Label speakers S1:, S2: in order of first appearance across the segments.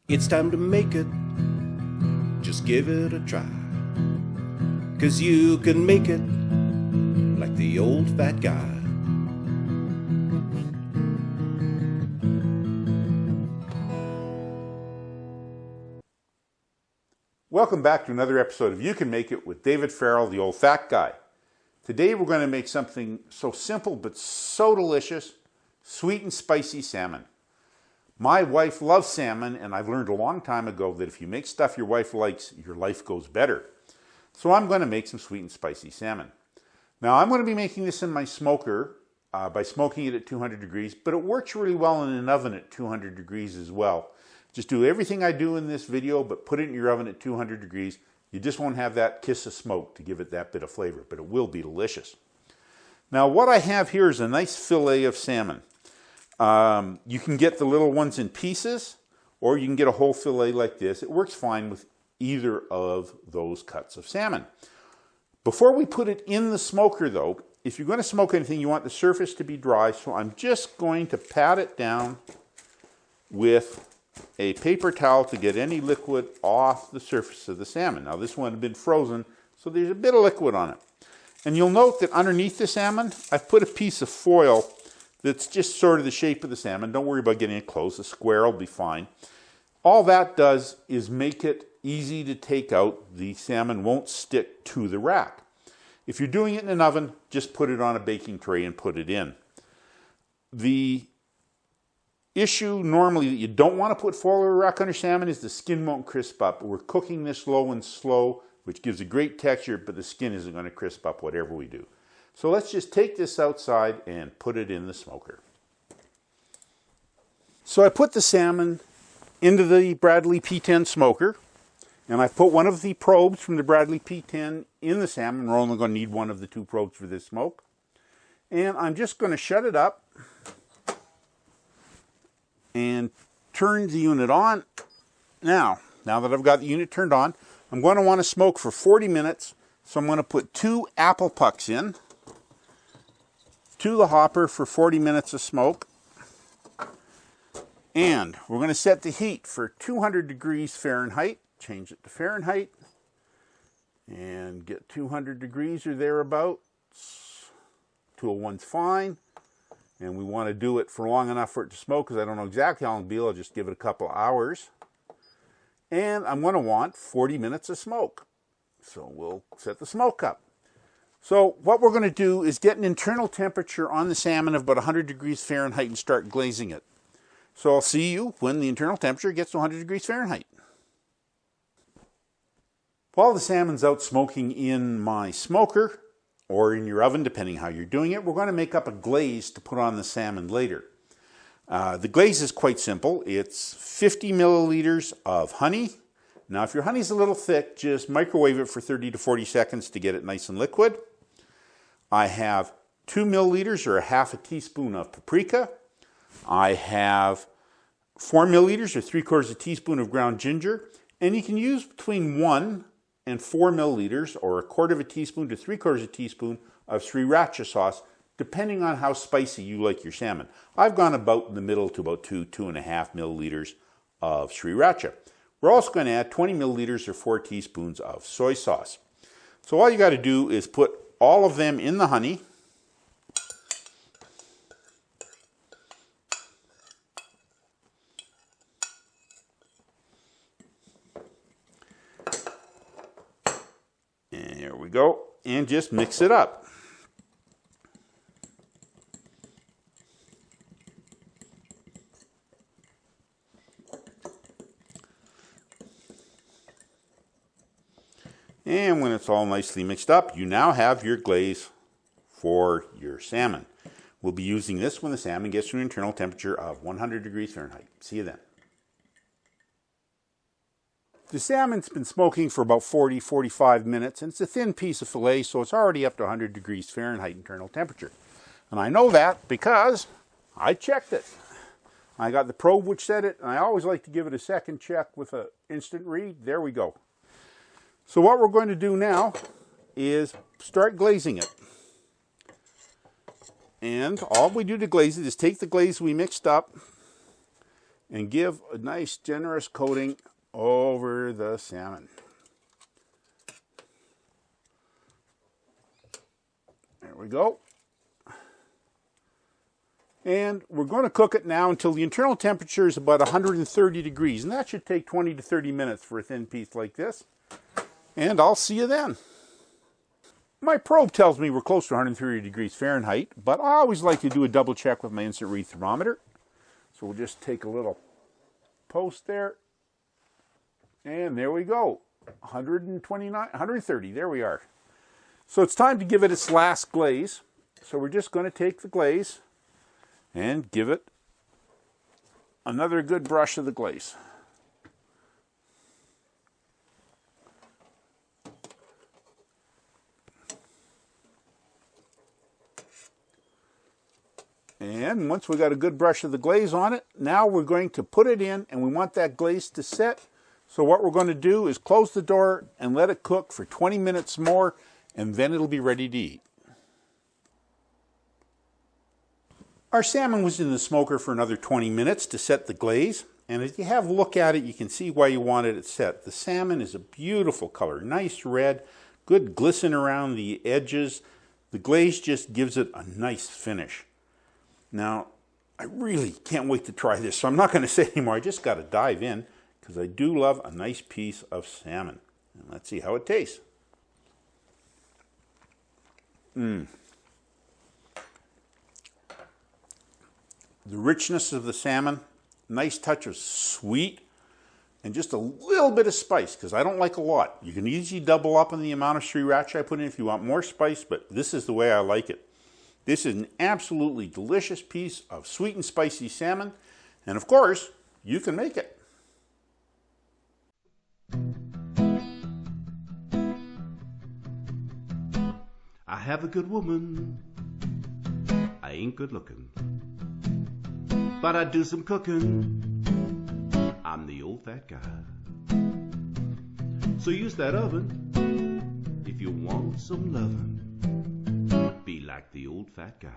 S1: It's time to make it, just give it a try. 'Cause you can make it like the old fat guy.
S2: Welcome back to another episode of You Can Make It with David Farrell, the old fat guy. Today we're going to make something so simple but so delicious, sweet and spicy salmon. My wife loves salmon, and I've learned a long time ago that if you make stuff your wife likes, your life goes better. So I'm going to make some sweet and spicy salmon. Now I'm going to be making this in my smoker by smoking it at 200 degrees, but it works really well in an oven at 200 degrees as well. Just do everything I do in this video, but put it in your oven at 200 degrees. You just won't have that kiss of smoke to give it that bit of flavor, but it will be delicious. Now what I have here is a nice fillet of salmon. You can get the little ones in pieces, or you can get a whole fillet like this. It works fine with either of those cuts of salmon. Before we put it in the smoker though, if you're going to smoke anything, you want the surface to be dry, so I'm just going to pat it down with a paper towel to get any liquid off the surface of the salmon. Now this one had been frozen, so there's a bit of liquid on it. And you'll note that underneath the salmon, I've put a piece of foil that's just sort of the shape of the salmon. Don't worry about getting it close, a square will be fine. All that does is make it easy to take out. The salmon won't stick to the rack. If you're doing it in an oven, just put it on a baking tray and put it in. The issue normally that you don't want to put foil or rack under salmon is the skin won't crisp up. We're cooking this low and slow, which gives a great texture, but the skin isn't going to crisp up whatever we do. So let's just take this outside and put it in the smoker. So I put the salmon into the Bradley P10 smoker, and I put one of the probes from the Bradley P10 in the salmon. We're only going to need one of the two probes for this smoke. And I'm just going to shut it up and turn the unit on. Now that I've got the unit turned on, I'm going to want to smoke for 40 minutes. So I'm going to put 2 apple pucks in to the hopper for 40 minutes of smoke. And we're going to set the heat for 200 degrees Fahrenheit. Change it to Fahrenheit and get 200 degrees or thereabouts. 201's fine. And we want to do it for long enough for it to smoke, because I don't know exactly how long it'll be. I'll just give it a couple of hours. And I'm going to want 40 minutes of smoke. So we'll set the smoke up. So what we're going to do is get an internal temperature on the salmon of about 100 degrees Fahrenheit and start glazing it. So I'll see you when the internal temperature gets to 100 degrees Fahrenheit. While the salmon's out smoking in my smoker, or in your oven, depending how you're doing it, we're going to make up a glaze to put on the salmon later. The glaze is quite simple. It's 50 milliliters of honey. Now, if your honey's a little thick, just microwave it for 30 to 40 seconds to get it nice and liquid. I have 2 milliliters, or a half a teaspoon of paprika. I have 4 milliliters, or 3/4 a teaspoon of ground ginger. And you can use between 1 and 4 milliliters, or 1/4 a teaspoon to 3/4 a teaspoon of sriracha sauce, depending on how spicy you like your salmon. I've gone about in the middle to about 2.5 milliliters of sriracha. We're also going to add 20 milliliters, or 4 teaspoons of soy sauce. So all you got to do is put all of them in the honey. And here we go. And just mix it up. And when it's all nicely mixed up, you now have your glaze for your salmon. We'll be using this when the salmon gets to an internal temperature of 100 degrees Fahrenheit. See you then. The salmon's been smoking for about 40-45 minutes, and it's a thin piece of fillet, so it's already up to 100 degrees Fahrenheit internal temperature. And I know that because I checked it. I got the probe which said it, and I always like to give it a second check with an instant read. There we go. So what we're going to do now is start glazing it. And all we do to glaze it is take the glaze we mixed up and give a nice generous coating over the salmon. There we go. And we're going to cook it now until the internal temperature is about 130 degrees. And that should take 20 to 30 minutes for a thin piece like this. And I'll see you then. My probe tells me we're close to 130 degrees Fahrenheit, but I always like to do a double check with my instant read thermometer. So we'll just take a little post there. And there we go. 129, 130, there we are. So it's time to give it its last glaze. So we're just going to take the glaze and give it another good brush of the glaze. And once we got a good brush of the glaze on it, now we're going to put it in, and we want that glaze to set. So what we're going to do is close the door and let it cook for 20 minutes more, and then it'll be ready to eat. Our salmon was in the smoker for another 20 minutes to set the glaze. And as you have a look at it, you can see why you wanted it set. The salmon is a beautiful color, nice red, good glisten around the edges. The glaze just gives it a nice finish. Now, I really can't wait to try this, so I'm not going to say anymore. I just got to dive in because I do love a nice piece of salmon. And let's see how it tastes. The richness of the salmon, nice touch of sweet, and just a little bit of spice, because I don't like a lot. You can easily double up on the amount of sriracha I put in if you want more spice, but this is the way I like it. This is an absolutely delicious piece of sweet and spicy salmon, and of course, you can make it.
S1: I have a good woman, I ain't good looking, but I do some cooking, I'm the old fat guy. So use that oven if you want some lovin'. Be like the old fat guy.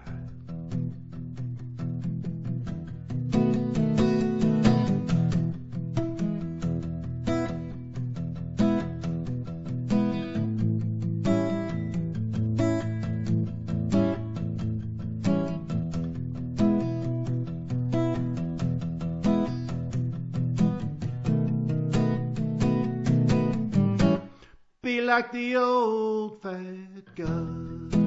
S1: Be like the old fat guy.